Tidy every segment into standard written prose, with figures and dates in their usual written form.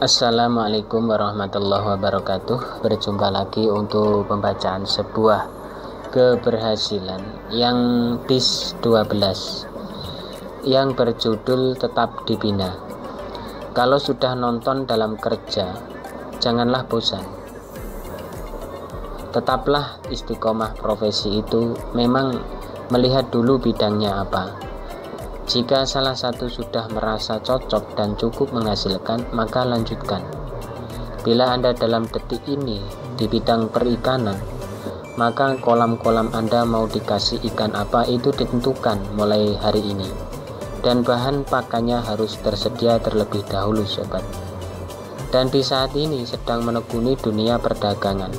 Assalamualaikum warahmatullahi wabarakatuh. Berjumpa lagi untuk pembacaan sebuah keberhasilan yang DIS 12 yang berjudul Tetap Dibina. Kalau sudah nonton dalam kerja, janganlah bosan. Tetaplah istiqomah. Profesi itu memang melihat dulu bidangnya apa. Jika salah satu sudah merasa cocok dan cukup menghasilkan, maka lanjutkan. Bila Anda dalam detik ini di bidang perikanan, maka kolam-kolam Anda mau dikasih ikan apa itu ditentukan mulai hari ini. Dan bahan pakannya harus tersedia terlebih dahulu, sobat. Dan di saat ini sedang menekuni dunia perdagangan,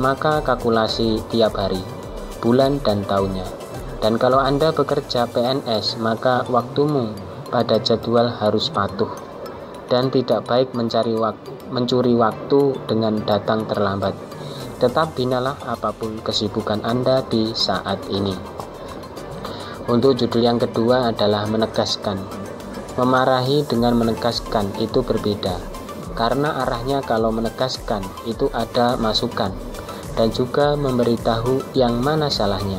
maka kalkulasi tiap hari, bulan dan tahunnya. Dan kalau Anda bekerja PNS, maka waktumu pada jadwal harus patuh. Dan tidak baik mencuri waktu dengan datang terlambat. Tetap binalah apapun kesibukan Anda di saat ini. Untuk judul yang kedua adalah menegaskan. Memarahi dengan menegaskan itu berbeda. Karena arahnya kalau menegaskan itu ada masukan dan juga memberitahu yang mana salahnya.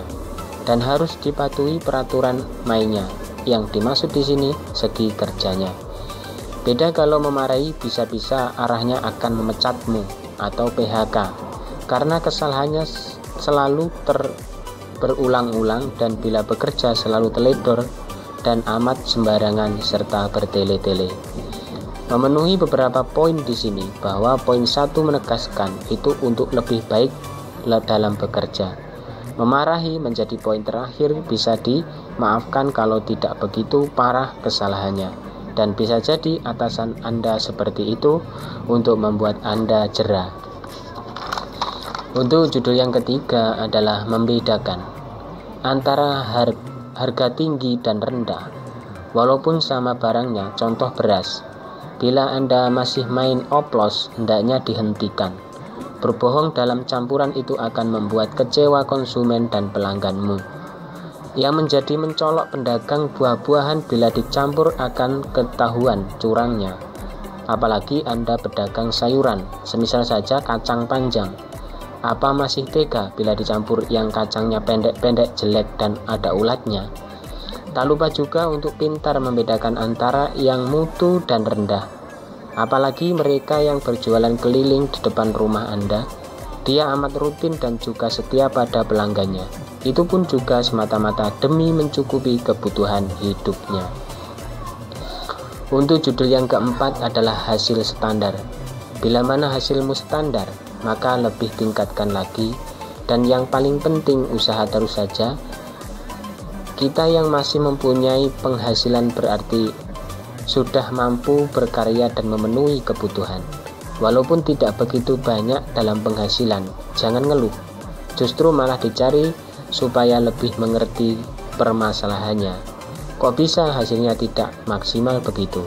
Dan harus dipatuhi peraturan mainnya. Yang dimaksud di sini segi kerjanya. Beda kalau memarahi, bisa-bisa arahnya akan memecatmu atau PHK karena kesalahannya selalu berulang-ulang dan bila bekerja selalu teledor dan amat sembarangan serta bertele-tele. Memenuhi beberapa poin di sini bahwa poin 1 menegaskan itu untuk lebih baik dalam bekerja. Memarahi menjadi poin terakhir, bisa dimaafkan kalau tidak begitu parah kesalahannya. Dan bisa jadi atasan Anda seperti itu untuk membuat Anda jera. Untuk judul yang ketiga adalah membedakan antara harga tinggi dan rendah. Walaupun sama barangnya, contoh beras. Bila Anda masih main oplos, hendaknya dihentikan. Berbohong dalam campuran itu akan membuat kecewa konsumen dan pelangganmu. Yang menjadi mencolok pedagang buah-buahan bila dicampur akan ketahuan curangnya. Apalagi Anda pedagang sayuran, semisal saja kacang panjang. Apa masih tega bila dicampur yang kacangnya pendek-pendek, jelek dan ada ulatnya? Tak lupa juga untuk pintar membedakan antara yang mutu dan rendah. Apalagi mereka yang berjualan keliling di depan rumah Anda, dia amat rutin dan juga setia pada pelanggannya. Itu pun juga semata-mata demi mencukupi kebutuhan hidupnya. Untuk judul yang keempat adalah hasil standar. Bila mana hasilmu standar, maka lebih tingkatkan lagi. Dan yang paling penting, usaha terus saja. Kita yang masih mempunyai penghasilan berarti sudah mampu berkarya dan memenuhi kebutuhan. Walaupun tidak begitu banyak dalam penghasilan, jangan ngeluh. Justru malah dicari supaya lebih mengerti permasalahannya. Kok bisa hasilnya tidak maksimal begitu?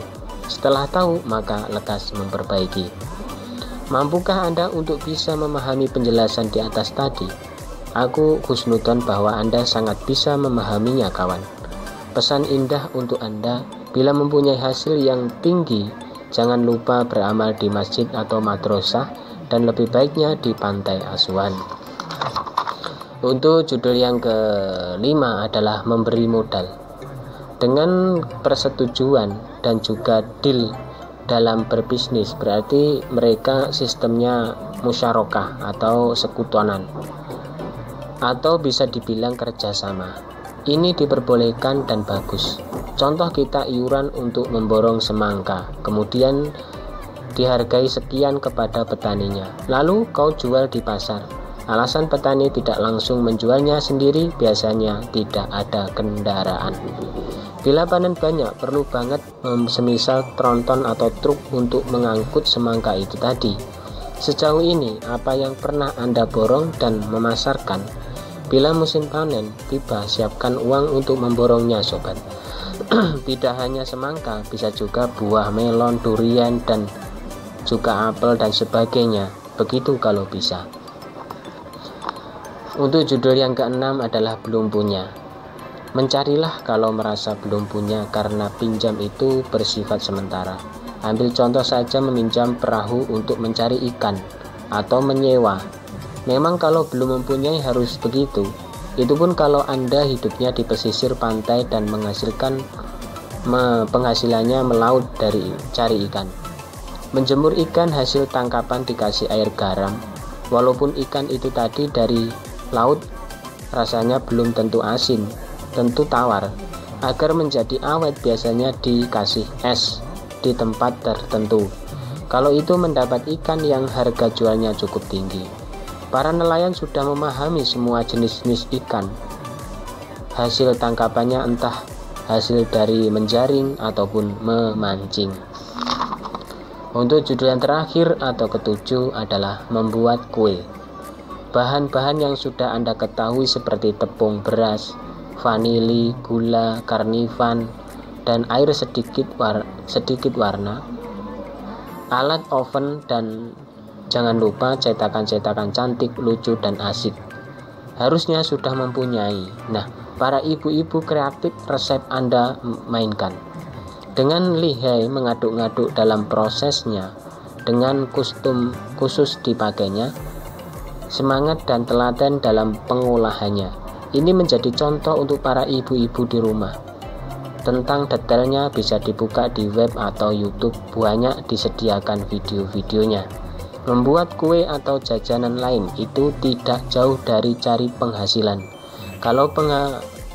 Setelah tahu, maka lekas memperbaiki. Mampukah Anda untuk bisa memahami penjelasan di atas tadi? Aku husnudon bahwa Anda sangat bisa memahaminya, kawan. Pesan indah untuk Anda. Bila mempunyai hasil yang tinggi, jangan lupa beramal di masjid atau madrasah dan lebih baiknya di pantai asuhan. Untuk judul yang kelima adalah memberi modal. Dengan persetujuan dan juga deal dalam berbisnis, berarti mereka sistemnya musyarakah atau sekutuanan, atau bisa dibilang kerjasama. Ini diperbolehkan dan bagus. Contoh kita iuran untuk memborong semangka, kemudian dihargai sekian kepada petaninya. Lalu kau jual di pasar. Alasan petani tidak langsung menjualnya sendiri, biasanya tidak ada kendaraan. Bila panen banyak, perlu banget semisal tronton atau truk untuk mengangkut semangka itu tadi. Sejauh ini, apa yang pernah Anda borong dan memasarkan? Bila musim panen tiba, siapkan uang untuk memborongnya, sobat. Tidak hanya semangka, bisa juga buah melon, durian, dan juga apel dan sebagainya. Begitu kalau bisa. Untuk judul yang keenam adalah belum punya. Mencarilah kalau merasa belum punya, karena pinjam itu bersifat sementara. Ambil contoh saja meminjam perahu untuk mencari ikan atau menyewa. Memang kalau belum mempunyai harus begitu. Itu pun kalau Anda hidupnya di pesisir pantai dan penghasilannya melaut dari cari ikan. Menjemur ikan hasil tangkapan dikasih air garam. Walaupun ikan itu tadi dari laut, rasanya belum tentu asin, tentu tawar. Agar menjadi awet biasanya dikasih es di tempat tertentu. Kalau itu mendapat ikan yang harga jualnya cukup tinggi. Para nelayan sudah memahami semua jenis-jenis ikan. Hasil tangkapannya entah hasil dari menjaring ataupun memancing. Untuk judul yang terakhir atau ketujuh adalah membuat kue. Bahan-bahan yang sudah Anda ketahui seperti tepung beras, vanili, gula, karnifan, dan air sedikit warna, alat oven, dan jangan lupa cetakan-cetakan cantik, lucu, dan asik. Harusnya sudah mempunyai. Nah, para ibu-ibu kreatif resep Anda mainkan. Dengan lihai mengaduk-ngaduk dalam prosesnya, dengan kostum khusus dipakainya, semangat dan telaten dalam pengolahannya. Ini menjadi contoh untuk para ibu-ibu di rumah. Tentang detailnya bisa dibuka di web atau YouTube, banyak disediakan video-videonya. Membuat kue atau jajanan lain itu tidak jauh dari cari penghasilan. Kalau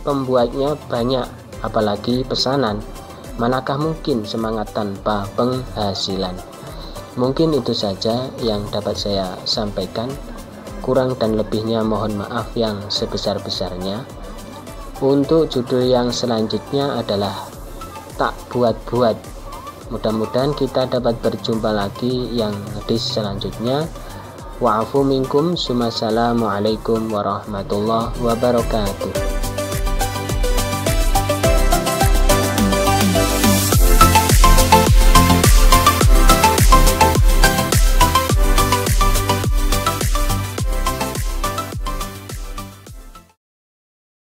pembuatnya banyak, apalagi pesanan, manakah mungkin semangat tanpa penghasilan? Mungkin itu saja yang dapat saya sampaikan. Kurang dan lebihnya mohon maaf yang sebesar-besarnya. Untuk judul yang selanjutnya adalah tak buat-buat. Mudah-mudahan kita dapat berjumpa lagi yang di selanjutnya. Wa'afu minkum. Assalamualaikum warahmatullahi wabarakatuh.